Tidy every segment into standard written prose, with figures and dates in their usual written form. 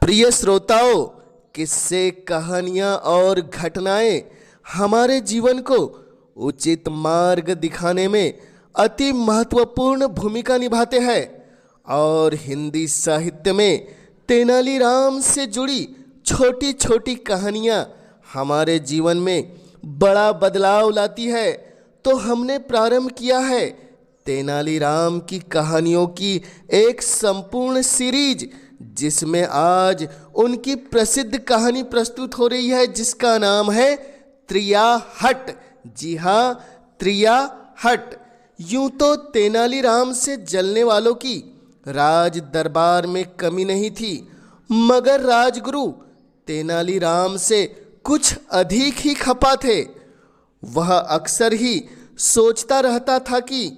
प्रिय श्रोताओं, किस्से, कहानियाँ और घटनाएं हमारे जीवन को उचित मार्ग दिखाने में अति महत्वपूर्ण भूमिका निभाते हैं और हिंदी साहित्य में तेनालीराम से जुड़ी छोटी छोटी कहानियाँ हमारे जीवन में बड़ा बदलाव लाती है। तो हमने प्रारंभ किया है तेनालीराम की कहानियों की एक संपूर्ण सीरीज, जिसमें आज उनकी प्रसिद्ध कहानी प्रस्तुत हो रही है, जिसका नाम है त्रिया हट। जी हाँ, त्रिया हट। यूं तो तेनालीराम से जलने वालों की राज दरबार में कमी नहीं थी, मगर राजगुरु तेनालीराम से कुछ अधिक ही खपा थे। वह अक्सर ही सोचता रहता था कि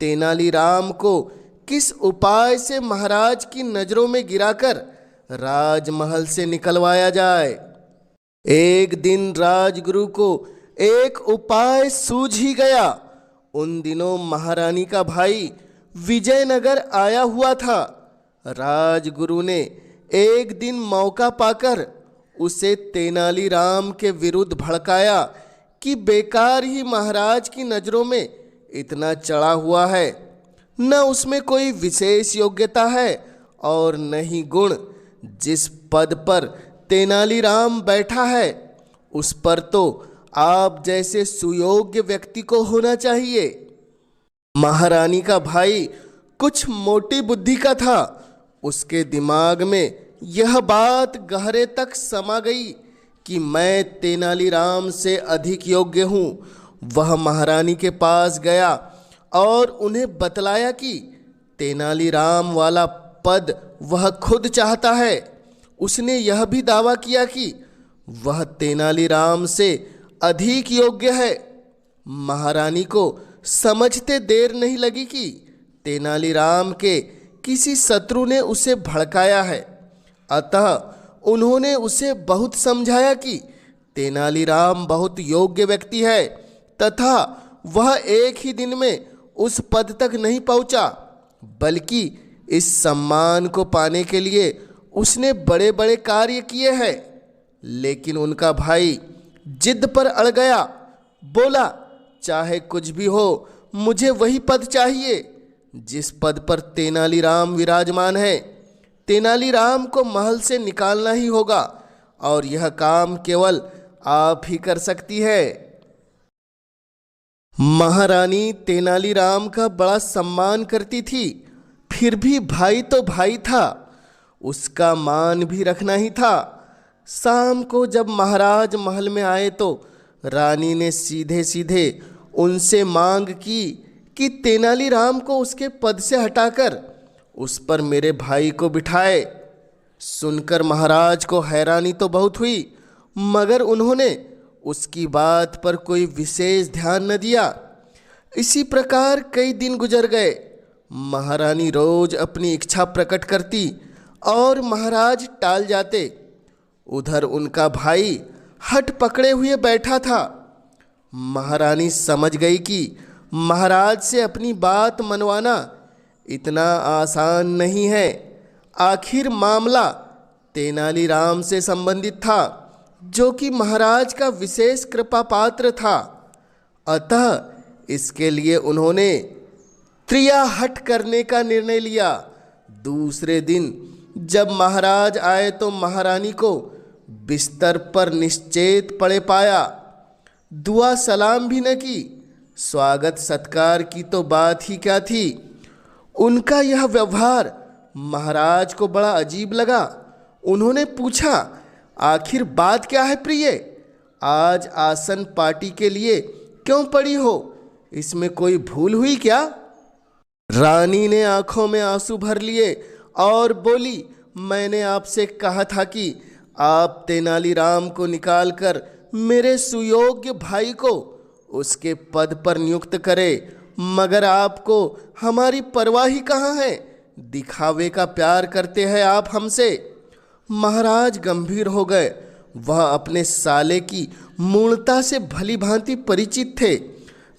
तेनालीराम को किस उपाय से महाराज की नजरों में गिराकर राजमहल से निकलवाया जाए। एक दिन राजगुरु को एक उपाय सूझ ही गया। उन दिनों महारानी का भाई विजयनगर आया हुआ था। राजगुरु ने एक दिन मौका पाकर उसे तेनालीराम के विरुद्ध भड़काया कि बेकार ही महाराज की नज़रों में इतना चढ़ा हुआ है, न उसमें कोई विशेष योग्यता है और न ही गुण। जिस पद पर तेनालीराम बैठा है उस पर तो आप जैसे सुयोग्य व्यक्ति को होना चाहिए। महारानी का भाई कुछ मोटी बुद्धि का था। उसके दिमाग में यह बात गहरे तक समा गई कि मैं तेनालीराम से अधिक योग्य हूँ। वह महारानी के पास गया और उन्हें बतलाया कि तेनालीराम वाला पद वह खुद चाहता है। उसने यह भी दावा किया कि वह तेनालीराम से अधिक योग्य है। महारानी को समझते देर नहीं लगी कि तेनालीराम के किसी शत्रु ने उसे भड़काया है। अतः उन्होंने उसे बहुत समझाया कि तेनालीराम बहुत योग्य व्यक्ति है तथा वह एक ही दिन में उस पद तक नहीं पहुंचा, बल्कि इस सम्मान को पाने के लिए उसने बड़े बड़े कार्य किए हैं। लेकिन उनका भाई जिद पर अड़ गया। बोला, चाहे कुछ भी हो, मुझे वही पद चाहिए जिस पद पर तेनालीराम विराजमान है। तेनालीराम को महल से निकालना ही होगा और यह काम केवल आप ही कर सकती है। महारानी तेनालीराम का बड़ा सम्मान करती थी, फिर भी भाई तो भाई था, उसका मान भी रखना ही था। शाम को जब महाराज महल में आए तो रानी ने सीधे सीधे उनसे मांग की कि तेनालीराम को उसके पद से हटाकर उस पर मेरे भाई को बिठाए। सुनकर महाराज को हैरानी तो बहुत हुई, मगर उन्होंने उसकी बात पर कोई विशेष ध्यान न दिया। इसी प्रकार कई दिन गुजर गए। महारानी रोज अपनी इच्छा प्रकट करती और महाराज टाल जाते। उधर उनका भाई हट पकड़े हुए बैठा था। महारानी समझ गई कि महाराज से अपनी बात मनवाना इतना आसान नहीं है। आखिर मामला तेनालीराम से संबंधित था, जो कि महाराज का विशेष कृपा पात्र था। अतः इसके लिए उन्होंने त्रिया हट करने का निर्णय लिया। दूसरे दिन जब महाराज आए तो महारानी को बिस्तर पर निश्चेत पड़े पाया। दुआ सलाम भी न की, स्वागत सत्कार की तो बात ही क्या थी। उनका यह व्यवहार महाराज को बड़ा अजीब लगा। उन्होंने पूछा, आखिर बात क्या है प्रिय? आज आसन पार्टी के लिए क्यों पड़ी हो? इसमें कोई भूल हुई क्या? रानी ने आंखों में आंसू भर लिए और बोली, मैंने आपसे कहा था कि आप तेनालीराम को निकालकर मेरे सुयोग्य भाई को उसके पद पर नियुक्त करें, मगर आपको हमारी परवाह ही कहाँ है? दिखावे का प्यार करते हैं आप हमसे। महाराज गंभीर हो गए। वह अपने साले की मूर्णता से भली भांति परिचित थे।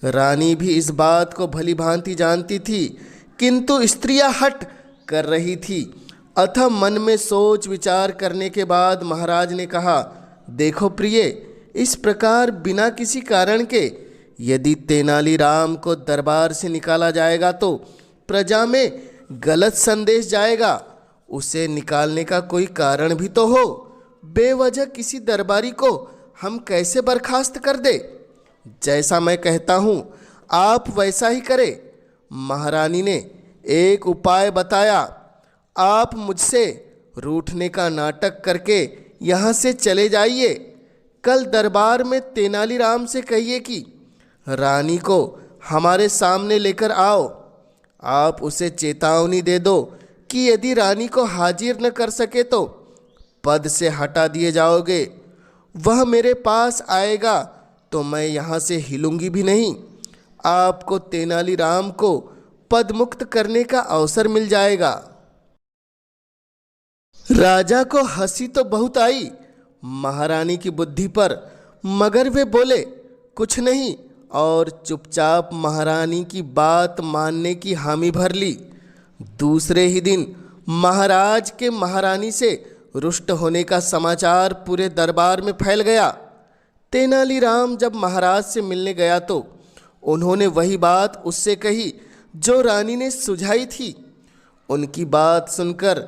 रानी भी इस बात को भली भांति जानती थी, किंतु स्त्रियां हट कर रही थी अतः मन में सोच विचार करने के बाद महाराज ने कहा, देखो प्रिय, इस प्रकार बिना किसी कारण के यदि तेनालीराम को दरबार से निकाला जाएगा तो प्रजा में गलत संदेश जाएगा। उसे निकालने का कोई कारण भी तो हो। बेवजह किसी दरबारी को हम कैसे बर्खास्त कर दे? जैसा मैं कहता हूँ आप वैसा ही करें। महारानी ने एक उपाय बताया। आप मुझसे रूठने का नाटक करके यहाँ से चले जाइए। कल दरबार में तेनालीराम से कहिए कि रानी को हमारे सामने लेकर आओ। आप उसे चेतावनी दे दो कि यदि रानी को हाजिर न कर सके तो पद से हटा दिए जाओगे। वह मेरे पास आएगा तो मैं यहाँ से हिलूंगी भी नहीं। आपको तेनालीराम को पदमुक्त करने का अवसर मिल जाएगा। राजा को हंसी तो बहुत आई महारानी की बुद्धि पर, मगर वे बोले कुछ नहीं और चुपचाप महारानी की बात मानने की हामी भर ली। दूसरे ही दिन महाराज के महारानी से रुष्ट होने का समाचार पूरे दरबार में फैल गया। तेनालीराम जब महाराज से मिलने गया तो उन्होंने वही बात उससे कही जो रानी ने सुझाई थी। उनकी बात सुनकर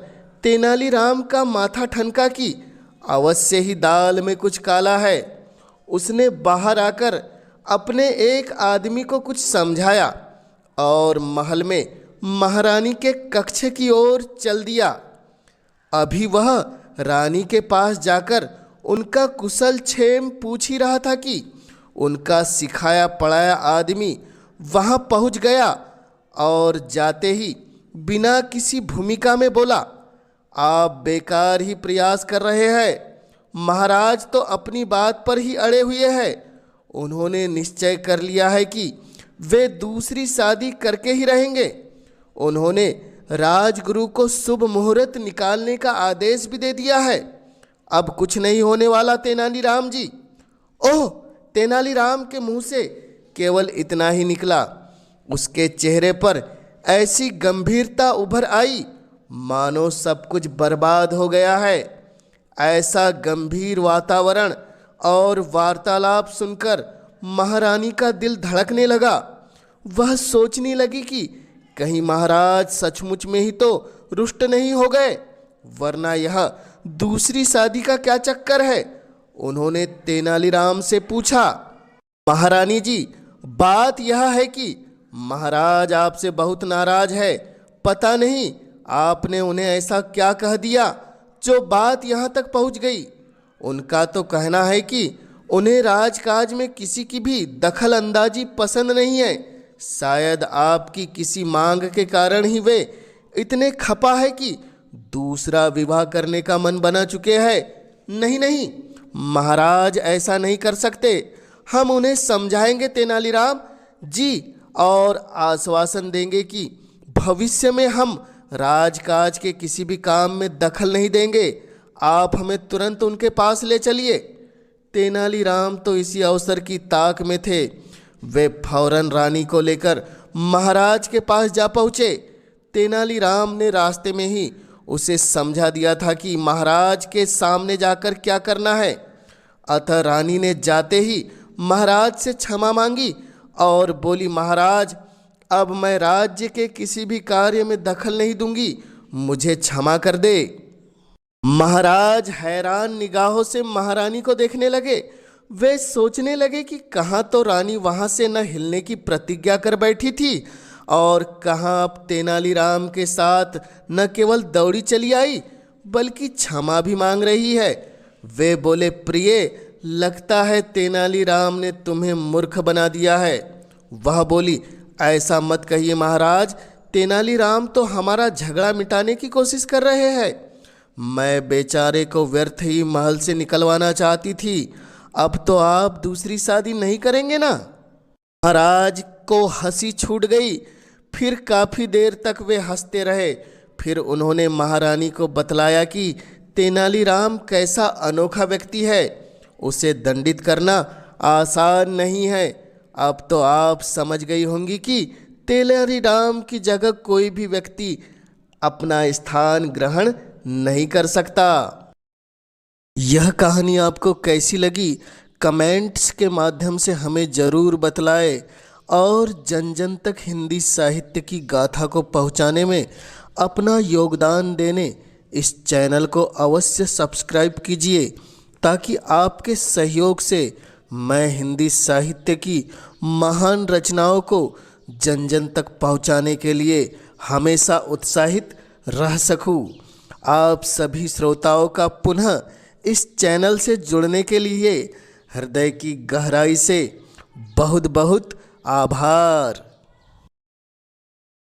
तेनालीराम का माथा ठनका कि अवश्य ही दाल में कुछ काला है। उसने बाहर आकर अपने एक आदमी को कुछ समझाया और महल में महारानी के कक्ष की ओर चल दिया। अभी वह रानी के पास जाकर उनका कुशल क्षेम पूछ ही रहा था कि उनका सिखाया पढ़ाया आदमी वहां पहुंच गया और जाते ही बिना किसी भूमिका में बोला, आप बेकार ही प्रयास कर रहे हैं। महाराज तो अपनी बात पर ही अड़े हुए हैं। उन्होंने निश्चय कर लिया है कि वे दूसरी शादी करके ही रहेंगे। उन्होंने राजगुरु को शुभ मुहूर्त निकालने का आदेश भी दे दिया है। अब कुछ नहीं होने वाला तेनालीराम जी। ओह! तेनालीराम के मुंह से केवल इतना ही निकला। उसके चेहरे पर ऐसी गंभीरता उभर आई मानो सब कुछ बर्बाद हो गया है। ऐसा गंभीर वातावरण और वार्तालाप सुनकर महारानी का दिल धड़कने लगा। वह सोचने लगी कि कहीं महाराज सचमुच में ही तो रुष्ट नहीं हो गए, वरना यह दूसरी शादी का क्या चक्कर है। उन्होंने तेनालीराम से पूछा, महारानी जी, बात यह है कि महाराज आपसे बहुत नाराज है। पता नहीं आपने उन्हें ऐसा क्या कह दिया जो बात यहाँ तक पहुँच गई। उनका तो कहना है कि उन्हें राजकाज में किसी की भी दखल अंदाजी पसंद नहीं है। शायद आपकी किसी मांग के कारण ही वे इतने खपा है कि दूसरा विवाह करने का मन बना चुके हैं। नहीं नहीं, महाराज ऐसा नहीं कर सकते। हम उन्हें समझाएंगे तेनालीराम जी और आश्वासन देंगे कि भविष्य में हम राजकाज के किसी भी काम में दखल नहीं देंगे। आप हमें तुरंत उनके पास ले चलिए। तेनालीराम तो इसी अवसर की ताक में थे। वे फौरन रानी को लेकर महाराज के पास जा पहुँचे। तेनालीराम ने रास्ते में ही उसे समझा दिया था कि महाराज के सामने जाकर क्या करना है। अतः रानी ने जाते ही महाराज से क्षमा मांगी और बोली, महाराज, अब मैं राज्य के किसी भी कार्य में दखल नहीं दूंगी, मुझे क्षमा कर दे। महाराज हैरान निगाहों से महारानी को देखने लगे। वे सोचने लगे कि कहाँ तो रानी वहाँ से न हिलने की प्रतिज्ञा कर बैठी थी और कहाँ अब तेनालीराम के साथ न केवल दौड़ी चली आई बल्कि क्षमा भी मांग रही है। वे बोले, प्रिय, लगता है तेनालीराम ने तुम्हें मूर्ख बना दिया है। वह बोली, ऐसा मत कहिए महाराज, तेनालीराम तो हमारा झगड़ा मिटाने की कोशिश कर रहे हैं। मैं बेचारे को व्यर्थ ही महल से निकलवाना चाहती थी। अब तो आप दूसरी शादी नहीं करेंगे ना? महाराज को हंसी छूट गई। फिर काफ़ी देर तक वे हंसते रहे। फिर उन्होंने महारानी को बतलाया कि तेनालीराम कैसा अनोखा व्यक्ति है। उसे दंडित करना आसान नहीं है। अब तो आप समझ गई होंगी कि तेनालीराम की जगह कोई भी व्यक्ति अपना स्थान ग्रहण नहीं कर सकता। यह कहानी आपको कैसी लगी कमेंट्स के माध्यम से हमें ज़रूर बतलाएं और जन जन तक हिंदी साहित्य की गाथा को पहुंचाने में अपना योगदान देने इस चैनल को अवश्य सब्सक्राइब कीजिए, ताकि आपके सहयोग से मैं हिंदी साहित्य की महान रचनाओं को जन जन तक पहुंचाने के लिए हमेशा उत्साहित रह सकूं। आप सभी श्रोताओं का पुनः इस चैनल से जुड़ने के लिए हृदय की गहराई से बहुत बहुत आभार।